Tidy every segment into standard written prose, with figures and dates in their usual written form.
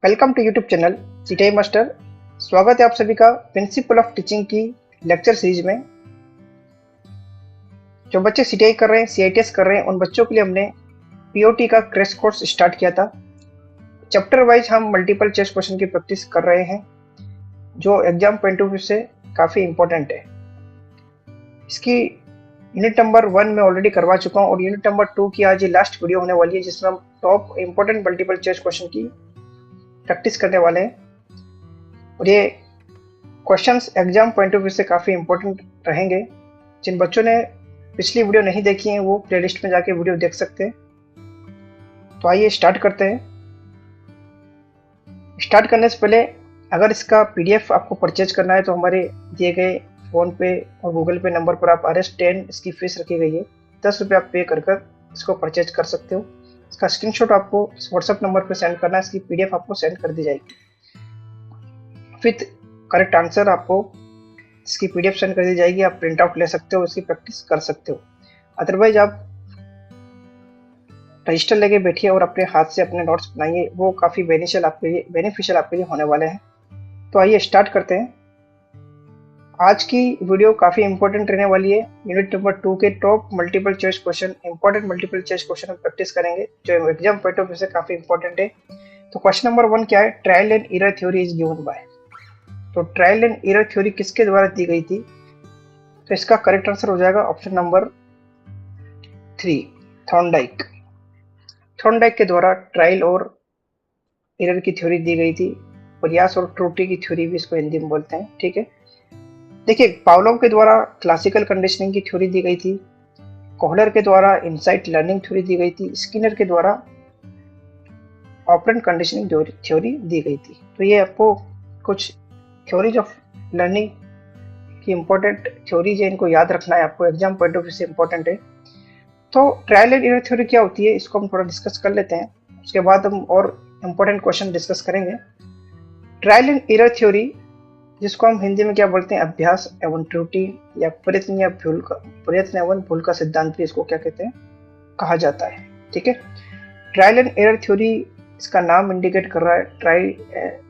Welcome to YouTube channel CTI master. स्वागत है आप सभी का प्रिंसिपल ऑफ टीचिंग की लेक्चर सीरीज में। जो बच्चे सीटीआई कर रहे हैं, सीआईटीएस कर रहे हैं, उन बच्चों के लिए हमने पीओटी का क्रैश कोर्स स्टार्ट किया था। चैप्टर वाइज हम मल्टीपल चॉइस क्वेश्चन की प्रैक्टिस कर रहे हैं, जो एग्जाम पॉइंट ऑफ व्यू से काफ़ी इंपॉर्टेंट है। इसकी यूनिट नंबर 1 में ऑलरेडी करवा चुका हूँ और यूनिट नंबर 2 की आज ये लास्ट वीडियो होने वाली है, जिसमें हम top important multiple choice question की प्रैक्टिस करने वाले हैं। और ये questions exam point of view से काफ़ी इंपॉर्टेंट रहेंगे। जिन बच्चों ने पिछली वीडियो नहीं देखी है वो प्लेलिस्ट में जाके वीडियो देख सकते हैं। तो आइए स्टार्ट करते हैं। स्टार्ट करने से पहले अगर इसका पीडीएफ आपको परचेज करना है तो हमारे दिए गए फ़ोन पे और गूगल पे नंबर पर आप RS10 इसकी फीस रखी गई है, 10 रुपये आप पे कर इसको परचेज कर सकते हो। इसका स्क्रीनशॉट आपको व्हाट्सएप नंबर पर सेंड करना है, इसकी पीडीएफ आपको सेंड कर दी जाएगी। विथ करेक्ट आंसर आपको इसकी पीडीएफ सेंड कर दी जाएगी। आप प्रिंट आउट ले सकते हो, इसकी प्रैक्टिस कर सकते हो। अदरवाइज आप रजिस्टर लेके बैठिए और अपने हाथ से अपने नोट्स बनाइए, वो काफ़ी बेनिफिशियल आपके लिए होने वाले हैं। तो आइए स्टार्ट करते हैं। आज की वीडियो काफ़ी इंपॉर्टेंट रहने वाली है। यूनिट नंबर 2 के top multiple choice question, important multiple choice question हम प्रैक्टिस करेंगे, जो एग्जाम पॉइंट ऑफ व्यू से काफ़ी इंपॉर्टेंट है। तो क्वेश्चन नंबर 1 क्या है? Trial and error theory is given by. तो ट्रायल एंड एरर थ्योरी किसके द्वारा दी गई थी? तो इसका करेक्ट आंसर हो जाएगा ऑप्शन नंबर 3, थॉर्नडाइक। थॉर्नडाइक के द्वारा ट्रायल और एरर की थ्योरी दी गई थी। प्रयास और त्रुटि की थ्योरी भी इसको हिंदी में बोलते हैं, ठीक है। देखिए, पावलोव के द्वारा क्लासिकल कंडीशनिंग की थ्योरी दी गई थी, कोहलर के द्वारा इनसाइट लर्निंग थ्योरी दी गई थी, स्किनर के द्वारा ऑपरेंट कंडीशनिंग थ्योरी दी गई थी। तो ये आपको कुछ थ्योरीज ऑफ लर्निंग की इंपॉर्टेंट थ्योरीज है, इनको याद रखना है आपको, एग्जाम पॉइंट ऑफ व्यू से इंपॉर्टेंट है। तो ट्रायल एंड एरर थ्योरी क्या होती है, इसको हम थोड़ा डिस्कस कर लेते हैं, उसके बाद हम और इंपॉर्टेंट क्वेश्चन डिस्कस करेंगे। ट्रायल एंड एरर थ्योरी, जिसको हम हिंदी में क्या बोलते हैं, अभ्यास एवं त्रुटि या प्रयत्न एवं भूल का सिद्धांत भी इसको क्या कहते हैं, कहा जाता है, ठीक है। ट्रायल एंड एरर थ्योरी, इसका नाम इंडिकेट कर रहा है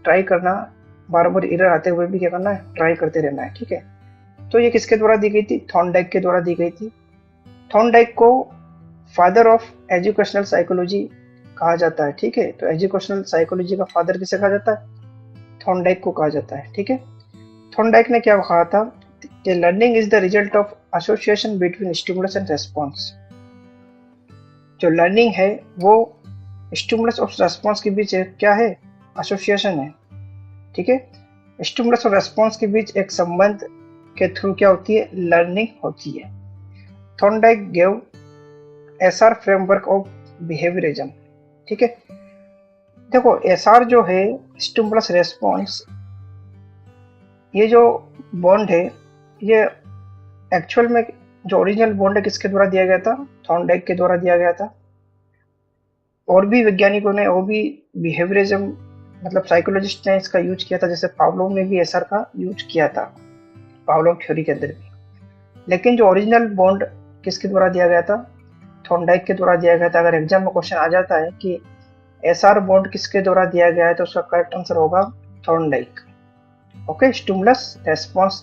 ट्राई करना, बार बार एरर आते हुए भी क्या करना है, ट्राई करते रहना है, ठीक है। तो ये किसके द्वारा दी गई थी? थॉर्नडाइक के द्वारा दी गई थी। थॉर्नडाइक को फादर ऑफ एजुकेशनल साइकोलॉजी कहा जाता है, ठीक है। तो एजुकेशनल साइकोलॉजी का फादर किसे कहा जाता है? थॉर्नडाइक को कहा जाता है, ठीक है। थॉर्नडाइक ने क्या कहा था कि learning is the result of association between stimulus and response. जो लर्निंग है वो स्टिमुलस और रेस्पॉन्स के बीच क्या है? एसोसिएशन है, ठीक है। स्टिमुलस और रेस्पॉन्स के बीच एक संबंध के थ्रू क्या होती है? लर्निंग होती है। Thorndike gave SR framework of behaviourism, ठीक है। देखो, एसआर जो है, स्टिमुलस रेस्पॉन्स, ये जो बॉन्ड है, ये एक्चुअल में जो ओरिजिनल बॉन्ड है किसके द्वारा दिया गया था? थॉर्नडाइक के द्वारा दिया गया था। और भी वैज्ञानिकों ने, और भी बिहेवियरिज्म मतलब साइकोलॉजिस्ट ने इसका यूज किया था, जैसे पावलोव ने भी एसआर का यूज किया था, पावलोव थ्योरी के अंदर भी। लेकिन जो ओरिजिनल बॉन्ड किसके द्वारा दिया गया था? थॉर्नडाइक के द्वारा दिया गया था। अगर एग्जाम में क्वेश्चन आ जाता है कि एसआर बॉन्ड किसके द्वारा दिया गया है, तो उसका करेक्ट आंसर होगा Thorndike. Okay, stimulus response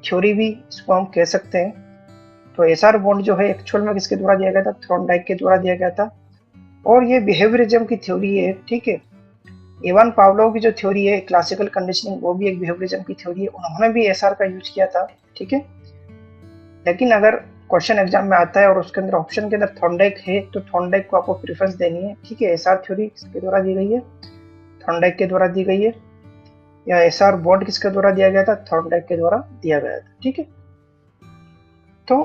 theory भी इसको हम कह सकते हैं। तो एसआर बॉन्ड जो है एक्चुअल में किसके द्वारा दिया गया था? थॉर्नडाइक के द्वारा दिया गया था। और ये बिहेवियरिज्म की थ्योरी है, ठीक है। इवान पावलोव की जो थ्योरी है क्लासिकल कंडीशनिंग, वो भी एक बिहेवियरिज्म की थ्योरी है, उन्होंने भी एसआर का यूज किया था, ठीक है। लेकिन अगर क्वेश्चन एग्जाम में आता है और उसके अंदर ऑप्शन के अंदर थॉर्नडाइक है, तो थॉर्नडाइक को आपको प्रेफरेंस देनी है, ठीक है। एसआर थ्योरी किसके द्वारा दी गई है? थॉर्नडाइक के द्वारा दी गई है। या एसआर बॉन्ड किसके द्वारा दिया गया था? थॉर्नडाइक के द्वारा दिया गया था, ठीक है। तो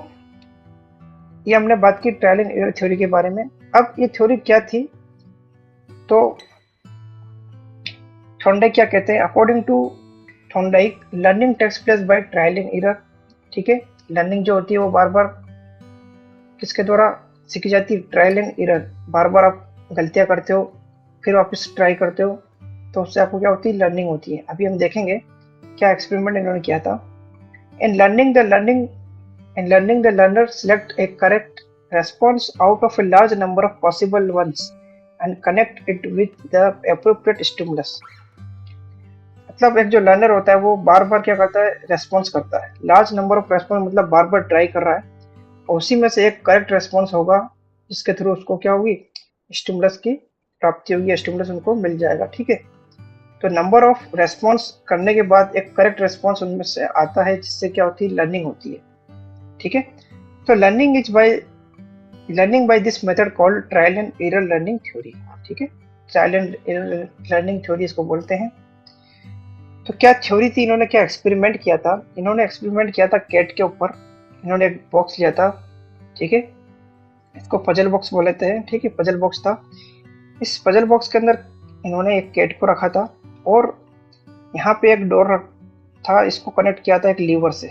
ये हमने बात की ट्रायल एंड एरर थ्योरी के बारे में। अब ये थ्योरी क्या थी? तो थॉर्नडाइक क्या कहते हैं? According to Thorndike, learning takes place by trial and error, ठीक है। लर्निंग जो होती है वो बार बार किसके द्वारा सीखी जाती है? Trial and error. बार बार आप गलतियां करते हो, फिर वापस ट्राई करते हो, तो उससे आपको क्या होती है? लर्निंग होती है। अभी हम देखेंगे क्या एक्सपेरिमेंट इन्होंने किया था। In learning the learner select a correct response out of a large number of possible ones and connect it with the appropriate stimulus. मतलब एक जो लर्नर होता है वो बार बार क्या करता है, रेस्पॉन्स करता है। लार्ज नंबर ऑफ रेस्पॉन्स मतलब बार बार ट्राई कर रहा है और उसी में से एक करेक्ट रेस्पॉन्स होगा जिसके थ्रू उसको क्या होगी, स्टिमुलस की प्राप्ति होगी, स्टिमुलस उनको मिल जाएगा। ठीक है, तो नंबर ऑफ रेस्पॉन्स करने के बाद एक करेक्ट रेस्पॉन्स उनमें से आता है जिससे क्या होती है, लर्निंग होती है। ठीक है, तो learning by this method called trial and error learning theory. ठीक है, trial and error learning theory इसको बोलते हैं। तो क्या थ्योरी थी, इन्होंने क्या एक्सपेरिमेंट किया था, इन्होंने एक्सपेरिमेंट किया था कैट के ऊपर। इन्होंने एक बॉक्स लिया था, ठीक है, इसको पजल बॉक्स बोल लेते हैं। ठीक है, पजल बॉक्स था। इस पजल बॉक्स के अंदर इन्होंने एक कैट को रखा था और यहाँ पे एक डोर था, इसको कनेक्ट किया था एक लीवर से।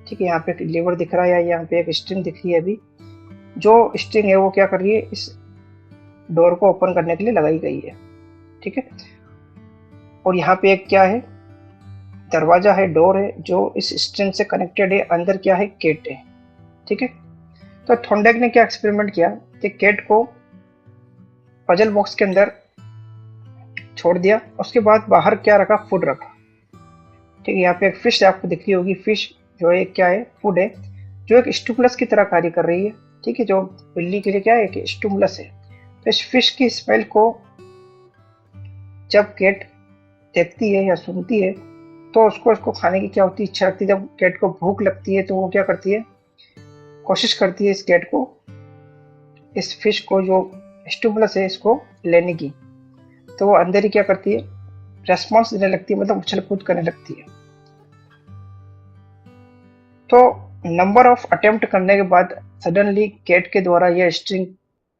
ठीक है, यहाँ पे एक लीवर दिख रहा है, या यहाँ पे एक स्ट्रिंग दिख रही है। अभी जो स्ट्रिंग है वो क्या कर रही है, इस डोर को ओपन करने के लिए लगाई गई है। ठीक है, और यहाँ पे एक क्या है, दरवाजा है, डोर है, जो इस स्ट्रिंग से कनेक्टेड है। अंदर क्या है, कैट है। ठीक है, तो थॉर्नडाइक ने क्या एक्सपेरिमेंट किया कि कैट को पजल बॉक्स के अंदर छोड़ दिया, उसके बाद बाहर क्या रखा, फूड रखा। ठीक है, यहाँ पे एक फिश आपको दिख रही होगी। फिश जो है क्या है, फूड है, जो एक स्टिमुलस की तरह कार्य कर रही है। ठीक है, जो बिल्ली के लिए क्या है, एक स्टिमुलस है। तो इस फिश की स्मेल को जब कैट देखती है या सुनती है तो उसको खाने की क्या होती है, इच्छा रखती है। जब कैट को भूख लगती है तो वो क्या करती है, कोशिश करती है इस कैट को, इस फिश को जो स्टिमुलस है इसको लेने की। तो वो अंदर ही क्या करती है, रेस्पॉन्स देने लगती है, मतलब उछल कूद करने लगती है। तो नंबर ऑफ अटेम्प्ट करने के बाद सडनली कैट के द्वारा यह स्ट्रिंग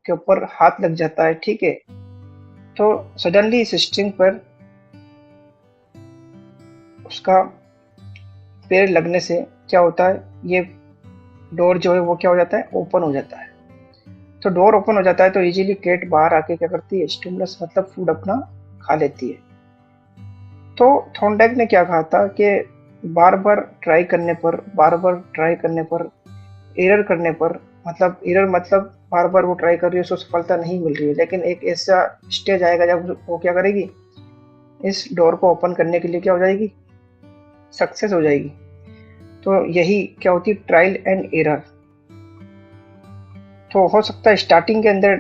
के ऊपर हाथ लग जाता है। ठीक है, तो सडनली इस स्ट्रिंग पर उसका पैर लगने से क्या होता है, ये डोर जो है वो क्या हो जाता है, ओपन हो जाता है। तो डोर ओपन हो जाता है तो इजीली कैट बाहर आके क्या करती है, स्टिमुलस मतलब फूड अपना खा लेती है। तो थॉर्नडाइक ने क्या कहा था कि बार बार ट्राई करने पर, एरर करने पर, मतलब एरर मतलब बार बार वो ट्राई कर रही है, उसको सफलता नहीं मिल रही है, लेकिन एक ऐसा स्टेज आएगा जब वो क्या करेगी, इस डोर को ओपन करने के लिए क्या हो जाएगी, सक्सेस हो जाएगी। तो यही क्या होती है, ट्रायल एंड एरर। तो हो सकता है स्टार्टिंग के अंदर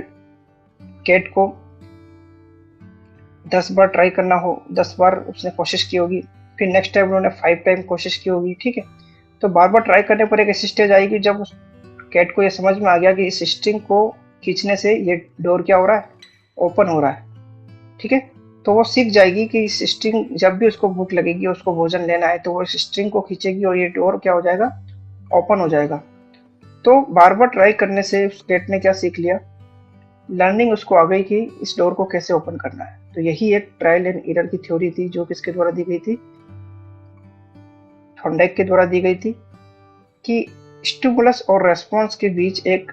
कैट को 10 बार ट्राई करना हो, 10 बार उसने कोशिश की होगी, फिर नेक्स्ट टाइम उन्होंने 5 टाइम कोशिश की होगी। ठीक है, तो बार बार ट्राई करने पर एक ऐसी स्टेज आएगी जब उस कैट को ये समझ में आ गया कि इस स्ट्रिंग को खींचने से ये डोर क्या हो रहा है, ओपन हो रहा है। ठीक है, तो वो सीख जाएगी कि इस स्ट्रिंग, जब भी उसको भूख लगेगी, उसको भोजन लेना है, तो वो इस स्ट्रिंग को खींचेगी और ये डोर क्या हो जाएगा, ओपन हो जाएगा। तो बार बार ट्राई करने से उस कैट ने क्या सीख लिया, लर्निंग उसको आ गई कि इस डोर को कैसे ओपन करना है। तो यही एक ट्रायल एंड एरर की थ्योरी थी जो किसके द्वारा दी गई थी, थॉर्नडाइक के द्वारा दी गई थी, कि स्टिमुलस और रेस्पॉन्स के बीच एक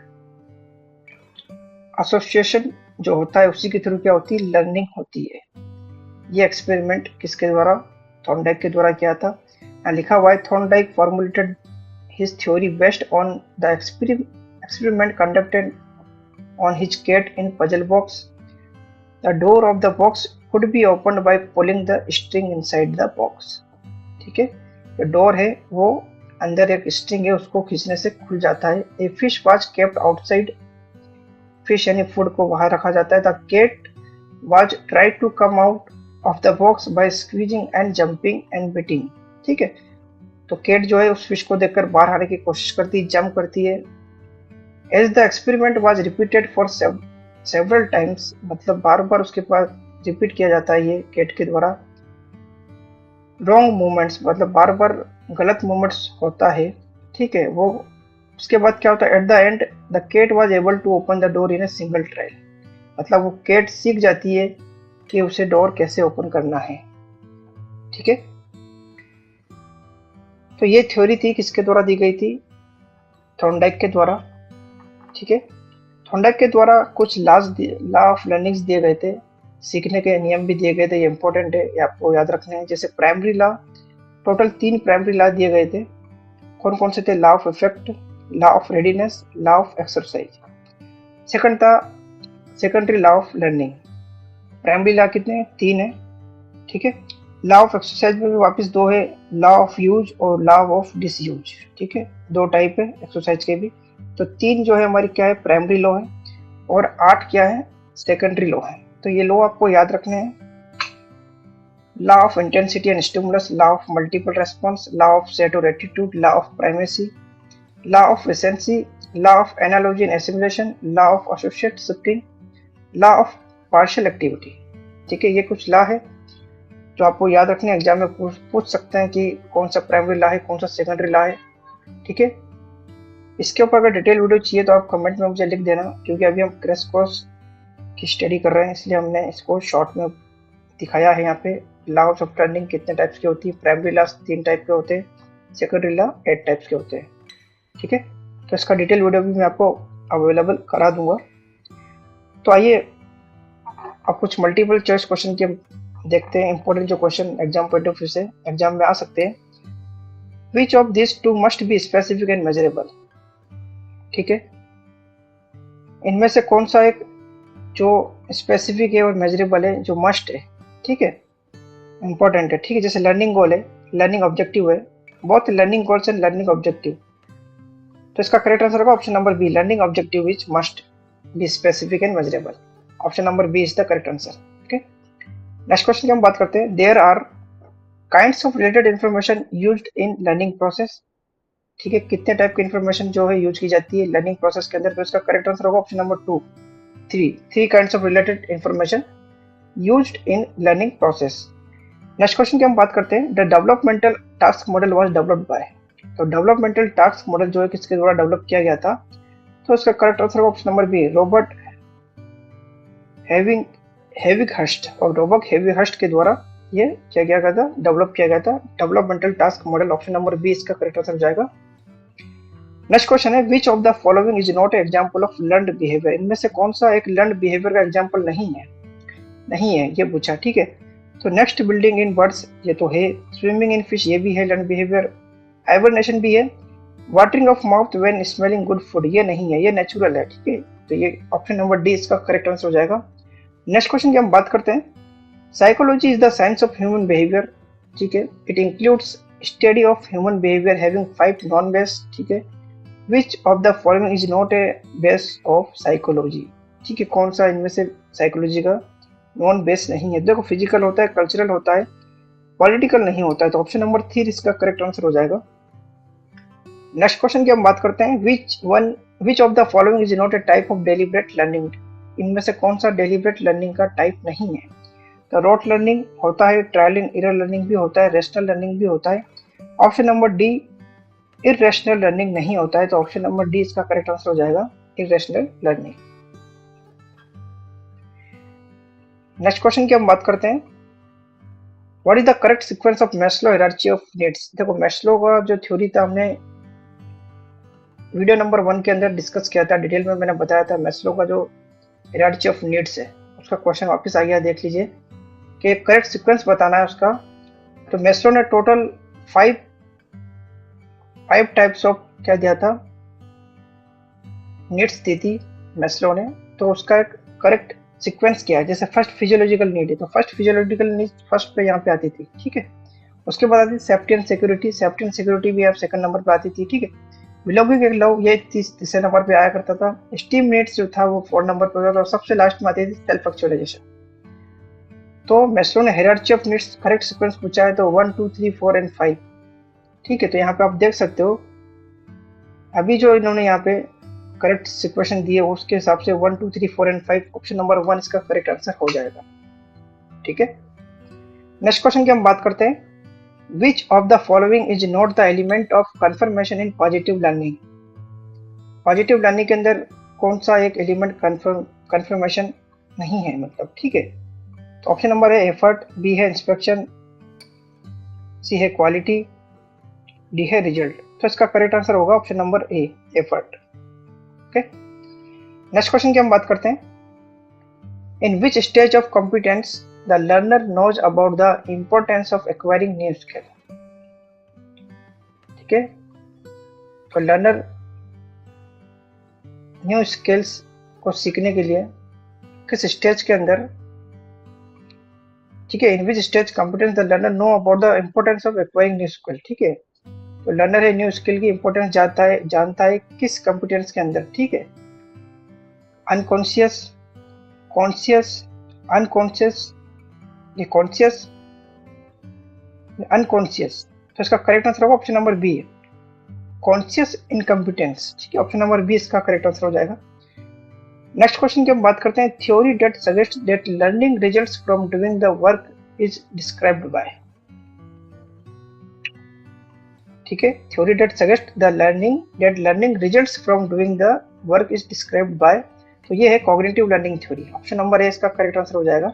एसोसिएशन जो होता है उसी के थ्रू क्या होती है, लर्निंग होती है। ये एक्सपेरिमेंट किसके द्वारा, थॉर्नडाइक के द्वारा किया था। लिखा हुआ है, Thorndike formulated his theory based on the experiment conducted on his cat in puzzle box. The door of the box could be opened by pulling the string inside the box. ठीक है, जो डोर है वो अंदर एक string है, उसको खींचने से खुल जाता है। A fish was kept outside. Fish यानी फूड को बाहर रखा जाता है। The cat was tried to come out of the box by squeezing and jumping and biting. ठीक है, तो कैट जो है उस फिश को देखकर बाहर आने की कोशिश करती है, जंप करती है। As the experiment was repeated for several times, मतलब बार बार उसके पास रिपीट किया जाता है ये कैट के द्वारा। रॉन्ग मूवमेंट्स मतलब बार बार गलत मूवमेंट्स होता है। ठीक है, वो उसके बाद क्या होता है, at the end the cat was able to open the door in a single trial, मतलब वो कैट सीख जाती है कि उसे डोर कैसे ओपन करना है। ठीक है, तो ये थ्योरी थी किसके द्वारा दी गई थी, थॉर्नडाइक के द्वारा। ठीक है, थॉर्नडाइक के द्वारा कुछ लॉ ऑफ लर्निंग्स दिए गए थे, सीखने के नियम भी दिए गए थे। ये इंपॉर्टेंट है, ये आपको याद रखने हैं। जैसे primary law, total 3 primary law दिए गए थे। कौन कौन से थे, law of effect, law of readiness, law of exercise. Second था secondary law of learning. Primary law कितने हैं? 3 है, ठीक है। लॉ ऑफ एक्सरसाइज में भी वापस 2 है, लॉ ऑफ यूज और लॉ ऑफ डिसयूज, ठीक है। 2 टाइप है एक्सरसाइज के भी। तो 3 जो है हमारी क्या है? प्राइमरी लॉ है, और 8 क्या है? सेकेंडरी लॉ है। तो ये लॉ आपको याद रखने हैं। Law of intensity and stimulus, law of multiple response, law of set और attitude, law of primacy, law of recency, law of analogy and assimilation, law of associate shifting, law of partial activity, ठीक है। ये कुछ law है जो आपको याद रखने एग्जाम में पूछ सकते हैं कि कौन सा प्राइमरी लॉ है, कौन सा सेकेंडरी लॉ है, ठीक है। इसके ऊपर अगर डिटेल वीडियो चाहिए तो आप कमेंट में मुझे लिख देना, क्योंकि अभी हम क्रैश कोर्स की स्टडी कर रहे हैं, इसलिए हमने इसको शॉर्ट में दिखाया है। यहाँ पे लॉज ऑफ लर्निंग कितने टाइप्स के होती है, प्राइमरी लॉ 3 टाइप के होते हैं, सेकेंडरी लॉ 8 टाइप्स के होते हैं, ठीक है। तो इसका डिटेल वीडियो भी मैं आपको अवेलेबल करा दूंगा। तो आइए अब कुछ मल्टीपल चॉइस क्वेश्चन के देखते हैं, इंपॉर्टेंट जो question exam point of view से एग्जाम में आ सकते हैं। Which of this two must be specific and measurable, ठीक है। इनमें से कौन सा एक जो स्पेसिफिक है और मेजरेबल है, जो मस्ट है, ठीक है, इंपॉर्टेंट है, ठीक है। जैसे लर्निंग गोल है, लर्निंग ऑब्जेक्टिव है, बहुत learning goals and learning objective. तो इसका करेक्ट आंसर होगा option number B, learning objective is must be specific and measurable. Option number B is the correct answer, okay. Next question की हम बात करते हैं। There are kinds of related information used in learning process, ठीक है। कितने type की information जो है यूज की जाती है लर्निंग प्रोसेस के अंदर? तो इसका करेक्ट आंसर होगा option number 2, 3 kinds of related information used in learning process. Next question की हम बात करते हैं। The developmental task model was developed by, तो डेवलपमेंटल टास्क मॉडल जो है किसके द्वारा डेवलप किया गया था? तो इसका करेक्ट आंसर होगा ऑप्शन नंबर बी, रॉबर्ट हेविगहर्स्ट, और रॉबर्ट हेविगहर्स्ट के द्वारा ये क्या किया गया था? डेवलप किया गया था developmental task model. Option number B इसका करेक्ट आंसर हो जाएगा। नेक्स्ट क्वेश्चन है, which of the following is not example of learned behaviour, इनमें से कौन सा एक लर्नड बिहेवियर का एग्जांपल नहीं है? नहीं है ये पूछा, ठीक है। तो नेक्स्ट बिल्डिंग इन बर्ड्स, ये तो है। स्विमिंग इन फिश, ये भी है लर्न बिहेवियर। हाइबरनेशन भी है। Watering of mouth when smelling good food, ये नहीं है, ये नेचुरल है, ठीक है। तो ये ऑप्शन नंबर डी इसका करेक्ट आंसर हो जाएगा। नेक्स्ट क्वेश्चन की हम बात करते हैं। Psychology is the science of human behaviour, ठीक है। It includes study of human behaviour having 5 non base, ठीक है। Which of the following is not a base of psychology, ठीक है। कौन सा इनमें से साइकोलॉजी का नॉन बेस नहीं है? देखो, फिजिकल होता है, कल्चरल होता है, पॉलिटिकल नहीं होता है। तो ऑप्शन नंबर 3 इसका करेक्ट आंसर हो जाएगा। नेक्स्ट क्वेश्चन की हम बात करते हैं। Which of the following is not a type of deliberate learning, इनमें से कौन सा डेलिब्रेट लर्निंग का टाइप नहीं है? तो रोट लर्निंग होता है, ट्रायल एंड एरर लर्निंग भी होता है, रेशनल लर्निंग भी होता है। Option number D irrational learning नहीं होता है। तो ऑप्शन नंबर डी इसका करेक्ट आंसर हो जाएगा, इरेशनल लर्निंग। नेक्स्ट क्वेश्चन की हम बात करते हैं। What is the correct sequence of Maslow hierarchy of needs. देखो, मैस्लो का जो थ्योरी था हमने वीडियो नंबर 1 के अंदर डिस्कस किया था, डिटेल में मैंने बताया था। मैस्लो का जो हायरार्की ऑफ नीड्स है उसका क्वेश्चन वापस आ गया, देख लीजिए कि करेक्ट सीक्वेंस बताना है उसका। तो मैस्लो ने टोटल 5 टाइप्स ऑफ क्या दिया था, नीड्स दी थी मैस्लो ने। तो उसका एक करेक्ट सीक्वेंस क्या है? जैसे फर्स्ट फिजियोलॉजिकल नीड है, तो फर्स्ट फिजियोलॉजिकल नीड फर्स्ट पे यहाँ पे आती थी, ठीक है। उसके बाद आती थी safety and security, safety and security भी आप सेकंड नंबर पे आती थी, ठीक है। बिलोंगिंग एंड लव, ये तीसरे नंबर पे आया करता था। स्टीम नीड्स जो था वो 4 नंबर पे होता था, और सबसे लास्ट में आती थी सेल्फ एक्चुअलाइजेशन। तो मैस्लो ने hierarchy of needs correct sequence पूछा है, तो 1 2 3 4 एंड 5, ठीक है। तो यहाँ पे आप देख सकते हो अभी जो इन्होंने यहाँ पे करेक्ट सिक्वेशन दिए उसके हिसाब से 1 2 3 4 एंड 5, ऑप्शन नंबर 1 इसका करेक्ट आंसर हो जाएगा, ठीक है। नेक्स्ट क्वेश्चन की हम बात करते हैं। Which of the following is not the element of confirmation in positive learning. Positive learning के अंदर कौन सा एक एलिमेंट कंफर्मेशन नहीं है, मतलब, ठीक है। तो ऑप्शन नंबर है एफर्ट, बी है इंस्पेक्शन, सी है क्वालिटी, डी है रिजल्ट। तो इसका करेक्ट आंसर होगा option number A, effort, okay. Next question की हम बात करते हैं। In which stage of competence the learner knows about the importance of acquiring new skill, ठीक है। तो लर्नर न्यू स्किल्स को सीखने के लिए किस स्टेज के अंदर, ठीक है, in which stage competence the learner know about the importance of acquiring new skill, ठीक है। तो लर्नर है न्यू स्किल की इंपॉर्टेंस जानता है किस कॉम्पिटेंस के अंदर, ठीक है। अनकॉन्शियस, कॉन्शियस, अनकॉन्शियस, ये कॉन्शियस, अनकॉन्शियस। तो इसका करेक्ट आंसर होगा ऑप्शन नंबर बी है, कॉन्शियस इनकम्पिटेंस, ठीक है। ऑप्शन नंबर बी इसका करेक्ट आंसर हो जाएगा। नेक्स्ट क्वेश्चन की हम बात करते हैं, theory that suggest that learning results from doing the work is described bye, ठीक है। Theory that suggest the learning results from doing the work is described bye, तो ये है cognitive learning theory. Option number ए इसका correct answer हो जाएगा।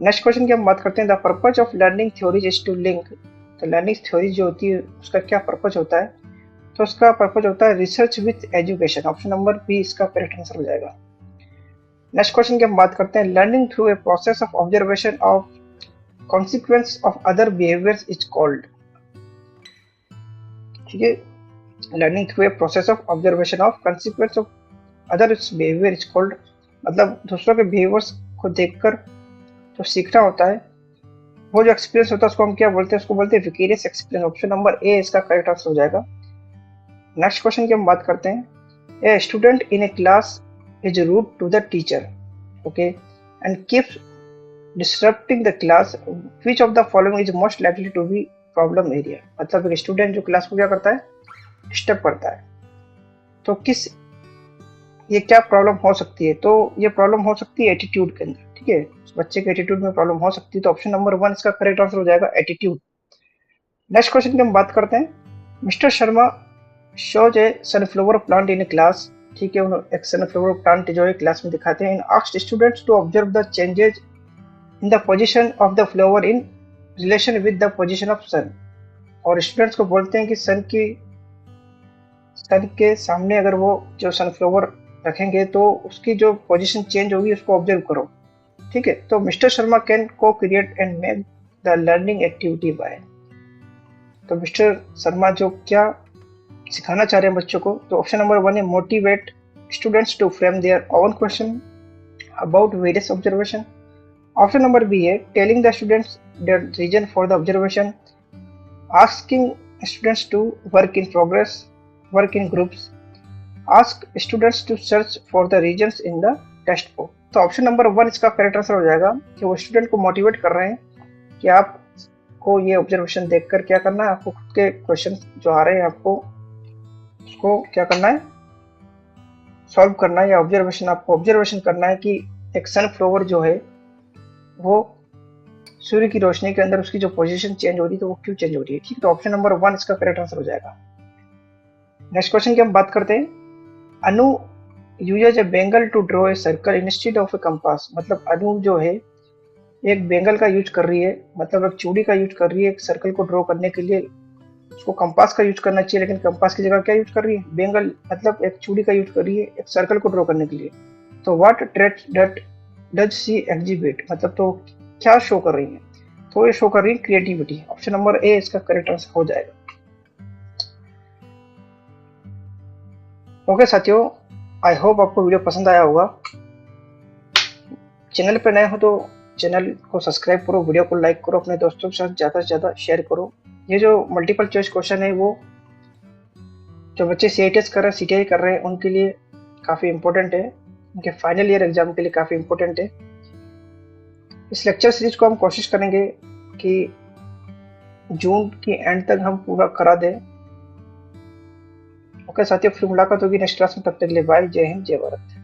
Next question की हम बात करते हैं, the purpose of learning theories is to link, तो लर्निंग थ्योरी जो होती है उसका क्या पर्पज होता है, तो उसका पर्पज होता है research with education. Option number B इसका करेक्ट आंसर हो जाएगा। नेक्स्ट क्वेश्चन की हम बात करते हैं, learning through a process of observation of consequence of other behaviours is called, ठीक है। Learning through a process of observation of consequence of other behaviour is called, मतलब दूसरों के बिहेवियर्स को देखकर जो सीखना होता है, वो जो एक्सपीरियंस होता है उसको हम क्या बोलते हैं, उसको बोलते हैं विकेरियस एक्सपीरियंस। ऑप्शन नंबर ए इसका करेक्ट आंसर हो जाएगा। नेक्स्ट क्वेश्चन की हम बात करते हैं, a student in a class is rude to the teacher, okay, and keeps disturbing the class, which of the following is most likely to be problem area, मतलब एक student जो क्लास को क्या करता है, डिस्टर्ब करता है, तो किस, ये क्या प्रॉब्लम हो सकती है, तो ये प्रॉब्लम हो सकती है एटीट्यूड के अंदर, ठीक है। बच्चे के एटीट्यूड में प्रॉब्लम हो सकती है, तो ऑप्शन नंबर 1 इसका करेक्ट आंसर हो जाएगा, एटीट्यूड। नेक्स्ट क्वेश्चन की हम बात करते हैं, mister Sharma shows A sunflower plant in a class, ठीक है, उन्होंने एक सनफ्लावर प्लांट जो है क्लास में दिखाते हैं, asked students to observe the changes in the position of the flower in relation with the position of sun, और स्टूडेंट्स को बोलते हैं कि सन के सामने अगर वो जो सनफ्लावर रखेंगे तो उसकी जो पोजीशन चेंज होगी उसको ऑब्जर्व करो, ठीक है। तो मिस्टर शर्मा कैन को create and make the learning activity by, तो मिस्टर शर्मा जो क्या सिखाना चाह रहे हैं बच्चों को, तो ऑप्शन नंबर 1 है motivate students to frame their own question about various observation. Option number B है telling the students the reason for the observation, asking students to work in progress, work in groups, ask students to search for the reasons in the text book. तो option number 1 इसका correct answer हो जाएगा कि वो student को motivate कर रहे हैं कि आपको ये ऑब्जर्वेशन देखकर क्या करना है, आपको खुद के क्वेश्चन जो आ रहे हैं आपको उसको क्या करना है, सॉल्व करना है, या ऑब्जर्वेशन आपको ऑब्जर्वेशन करना है कि एक सनफ्लावर जो है वो सूर्य की रोशनी के अंदर उसकी जो पोजीशन चेंज हो रही है तो वो क्यों चेंज हो रही है, ठीक। तो ऑप्शन नंबर 1 इसका करेक्ट आंसर हो जाएगा। नेक्स्ट क्वेश्चन की हम बात करते हैं, Anu uses a bangle to draw a circle instead of a compass, मतलब अनु जो है एक बेंगल का यूज कर रही है, मतलब एक चूड़ी का यूज कर रही है एक सर्कल को ड्रॉ करने के लिए, उसको कंपास का यूज करना चाहिए लेकिन कंपास की जगह क्या यूज कर रही है, बेंगल, मतलब एक चूड़ी का यूज कर रही है एक सर्कल को ड्रॉ करने के लिए। तो what trait that does she exhibit, मतलब तो क्या शो कर रही है, तो ये शो कर रही है क्रिएटिविटी। ऑप्शन नंबर ए इसका करेक्ट आंसर हो जाएगा। ओके साथियों, आई होप आपको वीडियो पसंद आया होगा। चैनल पे नए हो तो चैनल को सब्सक्राइब करो, वीडियो को लाइक करो, अपने दोस्तों के साथ ज़्यादा से ज़्यादा शेयर करो। ये जो मल्टीपल चॉइस क्वेश्चन है वो जो बच्चे CITS कर रहे हैं, CTI कर रहे हैं, उनके लिए काफ़ी इंपॉर्टेंट है, उनके फाइनल ईयर एग्जाम के लिए काफ़ी इंपॉर्टेंट है। इस लेक्चर सीरीज को हम कोशिश करेंगे कि जून की एंड तक हम पूरा करा दें। ओके साथियों, फिर मुलाकात होगी नेक्स्ट क्लास में, तब तक के लिए बाय, जय हिंद, जय भारत।